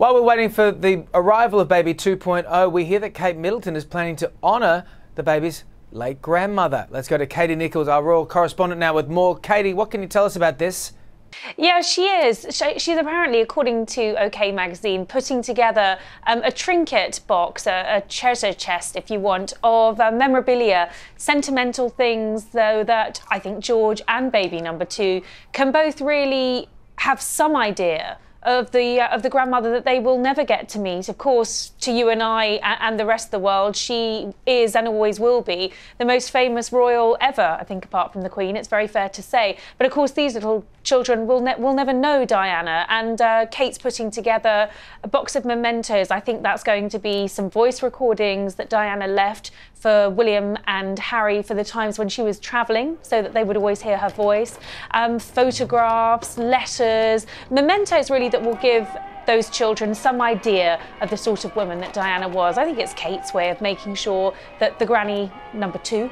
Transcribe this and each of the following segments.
While we're waiting for the arrival of baby 2.0, we hear that Kate Middleton is planning to honour the baby's late grandmother. Let's go to Katie Nicholl, our royal correspondent, now with more. Katie, what can you tell us about this? Yeah, she is. She's apparently, according to OK Magazine, putting together a trinket box, a treasure chest, if you want, of memorabilia, sentimental things, though, that I think George and baby number 2 can both really have some idea of the grandmother that they will never get to meet. Of course, to you and I and the rest of the world, she is and always will be the most famous royal ever, I think, apart from the Queen. It's very fair to say. But of course, these little children will never know Diana, and Kate's putting together a box of mementos. I think that's going to be some voice recordings that Diana left for William and Harry for the times when she was travelling, so that they would always hear her voice. Photographs, letters, mementos really that will give those children some idea of the sort of woman that Diana was. I think it's Kate's way of making sure that the granny number 2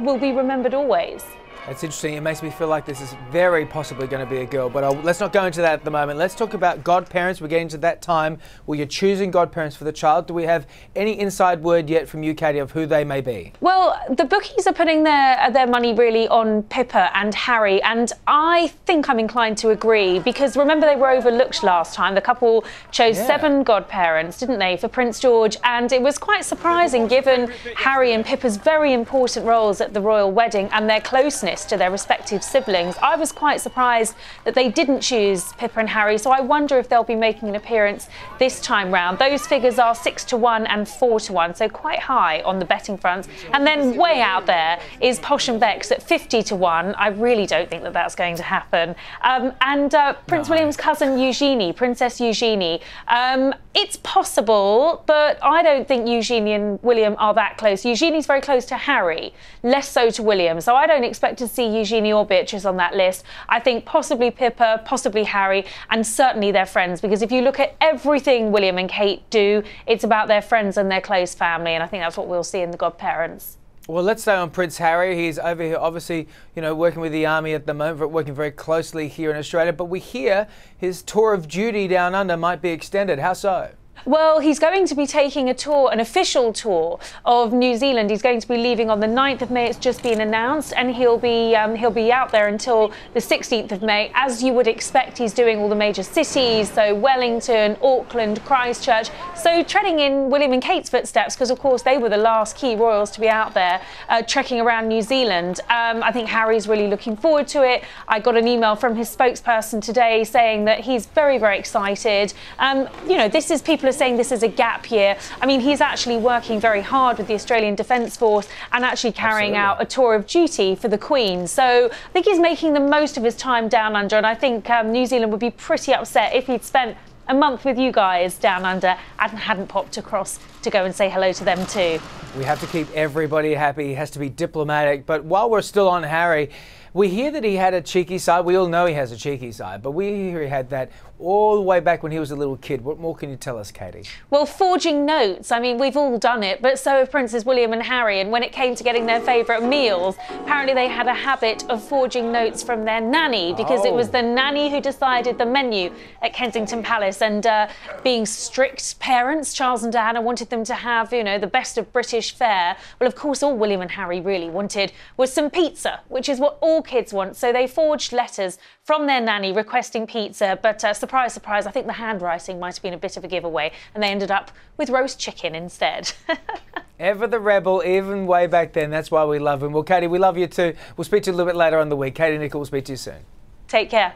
will be remembered always. That's interesting. It makes me feel like this is very possibly going to be a girl, but let's not go into that at the moment. Let's talk about godparents. We're getting to that time where you're choosing godparents for the child. Do we have any inside word yet from you, Katie, of who they may be? Well, the bookies are putting their money really on Pippa and Harry, and I think I'm inclined to agree, because remember they were overlooked last time. The couple chose 7 godparents, didn't they, for Prince George, and it was quite surprising given Harry and Pippa's very important roles at the royal wedding and their closeness to their respective siblings. I was quite surprised that they didn't choose Pippa and Harry, so I wonder if they'll be making an appearance this time round. Those figures are 6-1 and 4-1, so quite high on the betting front. And then way out there is Posh and Bex at 50-1. I really don't think that that's going to happen. Prince William's cousin Eugenie, Princess Eugenie. It's possible, but I don't think Eugenie and William are that close. Eugenie's very close to Harry, less so to William, so I don't expect to see Eugenie or Beatrice on that list. I think possibly Pippa, possibly Harry, and certainly their friends, because if you look at everything William and Kate do, it's about their friends and their close family, and I think that's what we'll see in the godparents. Well, let's stay on Prince Harry. He's over here, obviously, working with the army at the moment, working very closely here in Australia. But we hear his tour of duty down under might be extended. How so? Well, he's going to be taking a tour, an official tour of New Zealand. He's going to be leaving on the 9th of May. It's just been announced, and he'll be out there until the 16th of May. As you would expect, he's doing all the major cities, so Wellington, Auckland, Christchurch. So treading in William and Kate's footsteps, because of course they were the last key royals to be out there trekking around New Zealand. I think Harry's really looking forward to it. I got an email from his spokesperson today saying that he's very, very excited. People are saying this is a gap year. I mean, he's actually working very hard with the Australian Defence Force and actually carrying out a tour of duty for the Queen. So I think he's making the most of his time down under, and I think New Zealand would be pretty upset if he'd spent a month with you guys down under and hadn't popped across to go and say hello to them too. We have to keep everybody happy. He has to be diplomatic. But while we're still on Harry, we hear that he had a cheeky side. We all know he has a cheeky side, but we hear he had that all the way back when he was a little kid. What more can you tell us, Katie? Well, forging notes. I mean, we've all done it, but so have Princes William and Harry. And when it came to getting their favourite meals, apparently they had a habit of forging notes from their nanny, because it was the nanny who decided the menu at Kensington Palace. And being strict parents, Charles and Diana wanted them to have, the best of British fare. Well, of course, all William and Harry really wanted was some pizza, which is what all kids want. So they forged letters from their nanny requesting pizza, but surprise, surprise, I think the handwriting might have been a bit of a giveaway, and they ended up with roast chicken instead. Ever the rebel, even way back then. That's why we love him. Well, Katie, we love you too. We'll speak to you a little bit later on the week. Katie Nicholl, will speak to you soon. Take care.